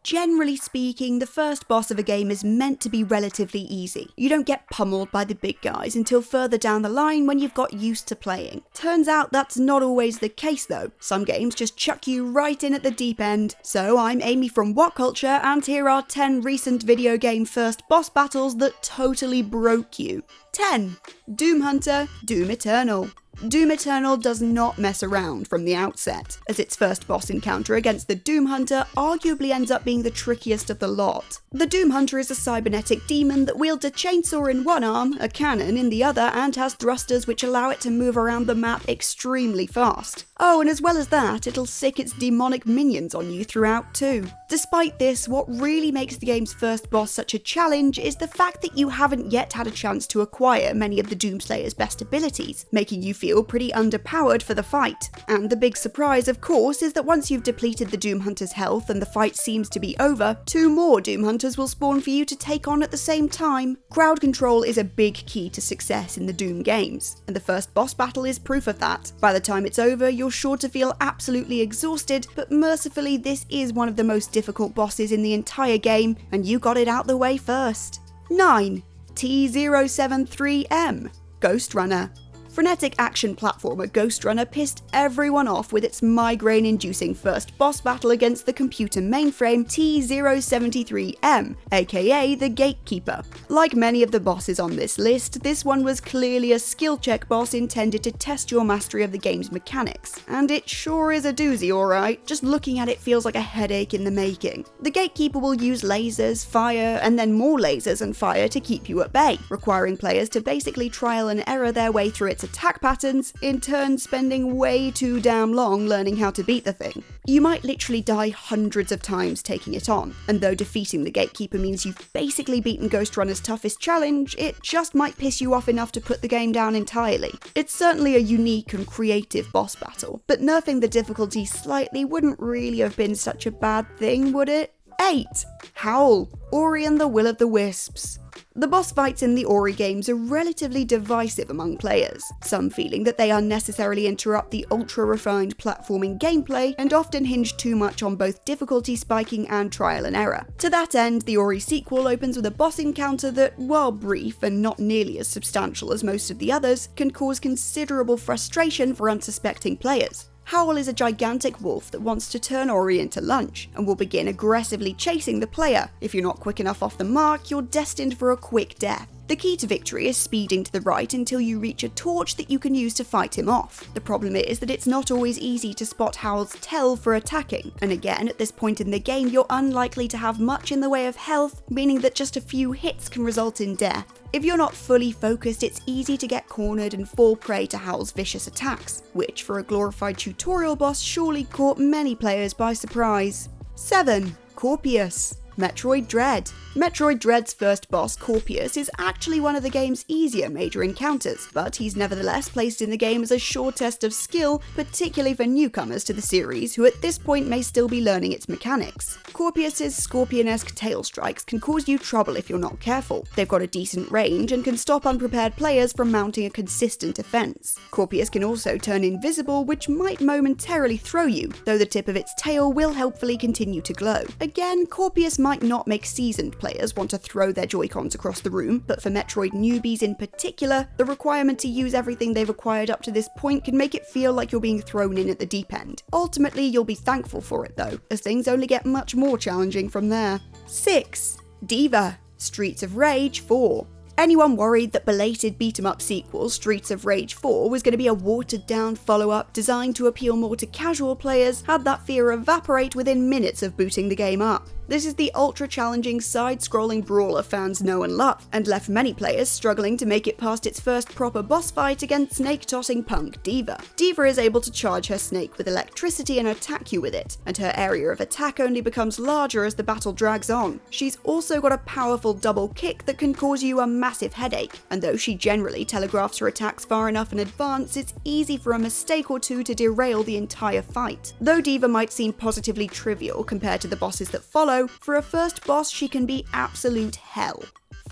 Generally speaking, the first boss of a game is meant to be relatively easy. You don't get pummeled by the big guys until further down the line when you've got used to playing. Turns out that's not always the case though. Some games just chuck you right in at the deep end. So I'm Amy from WhatCulture, and here are 10 recent video game first boss battles that totally broke you. 10. Doom Hunter, Doom Eternal. Doom Eternal does not mess around from the outset, as its first boss encounter against the Doom Hunter arguably ends up being the trickiest of the lot. The Doom Hunter is a cybernetic demon that wields a chainsaw in one arm, a cannon in the other, and has thrusters which allow it to move around the map extremely fast. Oh, and as well as that, it'll sick its demonic minions on you throughout too. Despite this, what really makes the game's first boss such a challenge is the fact that you haven't yet had a chance to acquire many of the Doomslayer's best abilities, making you feel pretty underpowered for the fight. And the big surprise, of course, is that once you've depleted the Doom Hunter's health and the fight seems to be over, 2 more Doom Hunters will spawn for you to take on at the same time. Crowd control is a big key to success in the Doom games, and the first boss battle is proof of that. By the time it's over, you're sure to feel absolutely exhausted, but mercifully this is one of the most difficult bosses in the entire game, and you got it out the way first. 9. T073M, Ghost Runner. Frenetic action platformer Ghost Runner pissed everyone off with its migraine-inducing first boss battle against the computer mainframe T073M, aka the Gatekeeper. Like many of the bosses on this list, this one was clearly a skill check boss intended to test your mastery of the game's mechanics, and it sure is a doozy alright. Just looking at it feels like a headache in the making. The Gatekeeper will use lasers, fire, and then more lasers and fire to keep you at bay, requiring players to basically trial and error their way through its attack patterns, in turn spending way too damn long learning how to beat the thing. You might literally die hundreds of times taking it on, and though defeating the Gatekeeper means you've basically beaten Ghost Runner's toughest challenge, it just might piss you off enough to put the game down entirely. It's certainly a unique and creative boss battle, but nerfing the difficulty slightly wouldn't really have been such a bad thing, would it? 8. HOWL, Ori and the Will of the Wisps. The boss fights in the Ori games are relatively divisive among players, some feeling that they unnecessarily interrupt the ultra-refined platforming gameplay and often hinge too much on both difficulty spiking and trial and error. To that end, the Ori sequel opens with a boss encounter that, while brief and not nearly as substantial as most of the others, can cause considerable frustration for unsuspecting players. HOWL is a gigantic wolf that wants to turn Ori into lunch, and will begin aggressively chasing the player. If you're not quick enough off the mark, you're destined for a quick death. The key to victory is speeding to the right until you reach a torch that you can use to fight him off. The problem is that it's not always easy to spot HOWL's tell for attacking, and again, at this point in the game, you're unlikely to have much in the way of health, meaning that just a few hits can result in death. If you're not fully focused, it's easy to get cornered and fall prey to HOWL's vicious attacks, which for a glorified tutorial boss surely caught many players by surprise. 7. CORPIUS, Metroid Dread. Metroid Dread's first boss, CORPIUS, is actually one of the game's easier major encounters, but he's nevertheless placed in the game as a sure test of skill, particularly for newcomers to the series who at this point may still be learning its mechanics. CORPIUS's scorpion-esque tail strikes can cause you trouble if you're not careful. They've got a decent range and can stop unprepared players from mounting a consistent defense. CORPIUS can also turn invisible, which might momentarily throw you, though the tip of its tail will helpfully continue to glow. Again, CORPIUS might not make seasoned players want to throw their Joy-Cons across the room, but for Metroid newbies in particular, the requirement to use everything they've acquired up to this point can make it feel like you're being thrown in at the deep end. Ultimately, you'll be thankful for it though, as things only get much more challenging from there. 6. DIVA, Streets of Rage 4. Anyone worried that belated beat-em-up sequel Streets of Rage 4 was going to be a watered-down follow-up designed to appeal more to casual players had that fear evaporate within minutes of booting the game up. This is the ultra-challenging side-scrolling brawler fans know and love, and left many players struggling to make it past its first proper boss fight against snake-tossing punk DIVA. DIVA is able to charge her snake with electricity and attack you with it, and her area of attack only becomes larger as the battle drags on. She's also got a powerful double kick that can cause you a massive headache, and though she generally telegraphs her attacks far enough in advance, it's easy for a mistake or two to derail the entire fight. Though DIVA might seem positively trivial compared to the bosses that follow, for a first boss she can be absolute hell.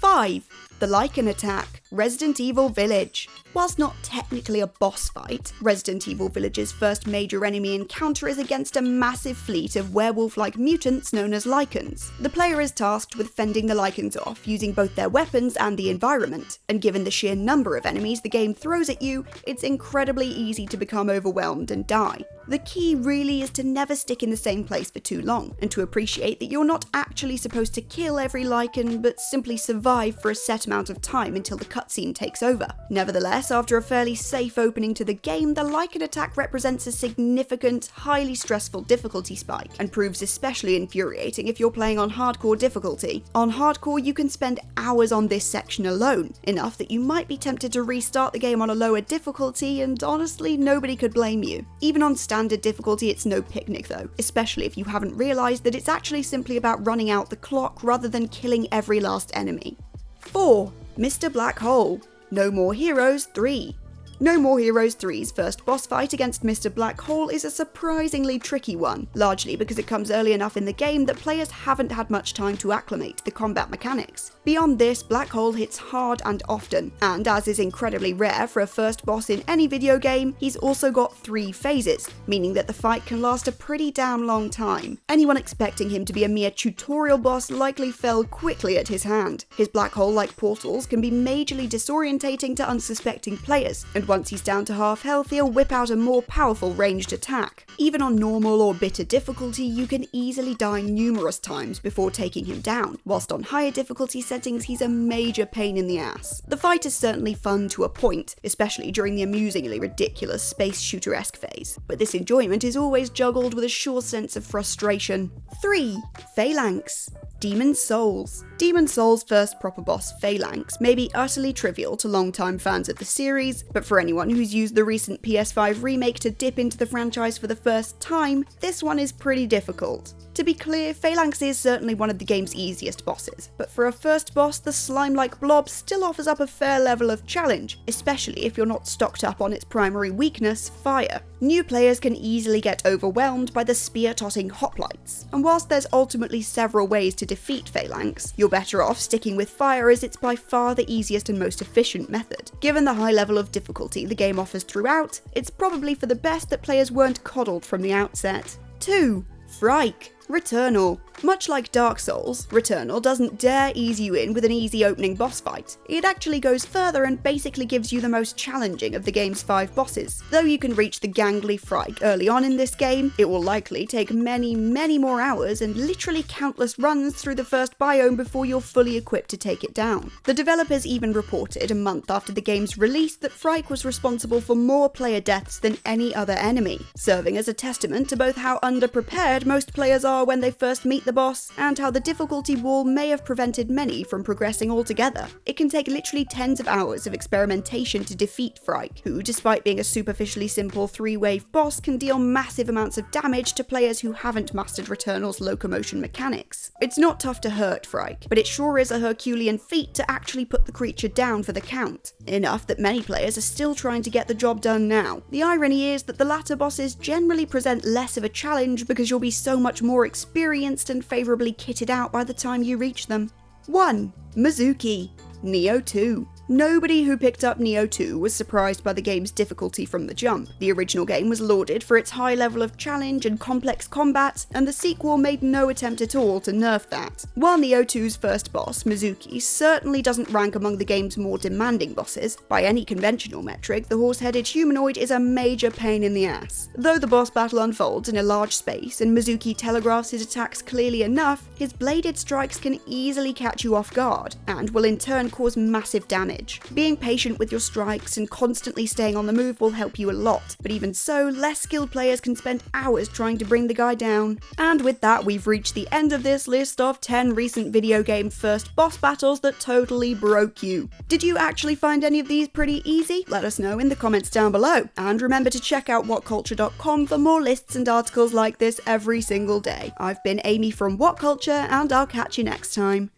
5. The LYCAN attack, Resident Evil Village. Whilst not technically a boss fight, Resident Evil Village's first major enemy encounter is against a massive fleet of werewolf-like mutants known as LYCANs. The player is tasked with fending the LYCANs off using both their weapons and the environment, and given the sheer number of enemies the game throws at you, it's incredibly easy to become overwhelmed and die. The key really is to never stick in the same place for too long, and to appreciate that you're not actually supposed to kill every LYCAN, but simply survive for a set amount of time until the cutscene takes over. Nevertheless, after a fairly safe opening to the game, the LYCAN attack represents a significant, highly stressful difficulty spike, and proves especially infuriating if you're playing on hardcore difficulty. On hardcore, you can spend hours on this section alone, enough that you might be tempted to restart the game on a lower difficulty, and honestly, nobody could blame you. Even on standard difficulty, it's no picnic though, especially if you haven't realised that it's actually simply about running out the clock rather than killing every last enemy. 4. Mr. Black Hole, No More Heroes 3. No More Heroes 3's first boss fight against Mr. Black Hole is a surprisingly tricky one, largely because it comes early enough in the game that players haven't had much time to acclimate to the combat mechanics. Beyond this, Black Hole hits hard and often, and as is incredibly rare for a first boss in any video game, he's also got 3 phases, meaning that the fight can last a pretty damn long time. Anyone expecting him to be a mere tutorial boss likely fell quickly at his hand. His black hole-like portals can be majorly disorientating to unsuspecting players, and once he's down to half health, he'll whip out a more powerful ranged attack. Even on normal or bitter difficulty, you can easily die numerous times before taking him down, whilst on higher difficulty settings, he's a major pain in the ass. The fight is certainly fun to a point, especially during the amusingly ridiculous space shooter-esque phase, but this enjoyment is always juggled with a sure sense of frustration. 3. PHALANX, Demon's Souls. Demon's Souls' first proper boss, PHALANX, may be utterly trivial to long-time fans of the series, but for anyone who's used the recent PS5 remake to dip into the franchise for the first time, this one is pretty difficult. To be clear, PHALANX is certainly one of the game's easiest bosses, but for a first boss, the slime-like blob still offers up a fair level of challenge, especially if you're not stocked up on its primary weakness, fire. New players can easily get overwhelmed by the spear-totting hoplites, and whilst there's ultimately several ways to defeat PHALANX, you're better off sticking with fire as it's by far the easiest and most efficient method. Given the high level of difficulty the game offers throughout, it's probably for the best that players weren't coddled from the outset. 2. PHRIKE, Returnal. Much like Dark Souls, Returnal doesn't dare ease you in with an easy opening boss fight. It actually goes further and basically gives you the most challenging of the game's 5 bosses. Though you can reach the gangly PHRIKE early on in this game, it will likely take many more hours and literally countless runs through the first biome before you're fully equipped to take it down. The developers even reported a month after the game's release that PHRIKE was responsible for more player deaths than any other enemy, serving as a testament to both how underprepared most players are when they first meet the boss, and how the difficulty wall may have prevented many from progressing altogether. It can take literally tens of hours of experimentation to defeat PHRIKE, who, despite being a superficially simple 3-wave boss, can deal massive amounts of damage to players who haven't mastered Returnal's locomotion mechanics. It's not tough to hurt PHRIKE, but it sure is a Herculean feat to actually put the creature down for the count, enough that many players are still trying to get the job done now. The irony is that the latter bosses generally present less of a challenge because you'll be so much more experienced and favourably kitted out by the time you reach them. 1. Mizuki, Nioh 2. Nobody who picked up Nioh 2 was surprised by the game's difficulty from the jump. The original game was lauded for its high level of challenge and complex combat, and the sequel made no attempt at all to nerf that. While Nioh 2's first boss, Mizuki, certainly doesn't rank among the game's more demanding bosses, by any conventional metric, the horse-headed humanoid is a major pain in the ass. Though the boss battle unfolds in a large space and Mizuki telegraphs his attacks clearly enough, his bladed strikes can easily catch you off guard, and will in turn cause massive damage. Being patient with your strikes and constantly staying on the move will help you a lot, but even so, less skilled players can spend hours trying to bring the guy down. And with that, we've reached the end of this list of 10 recent video game first boss battles that totally broke you. Did you actually find any of these pretty easy? Let us know in the comments down below. And remember to check out WhatCulture.com for more lists and articles like this every single day. I've been Amy from WhatCulture, and I'll catch you next time.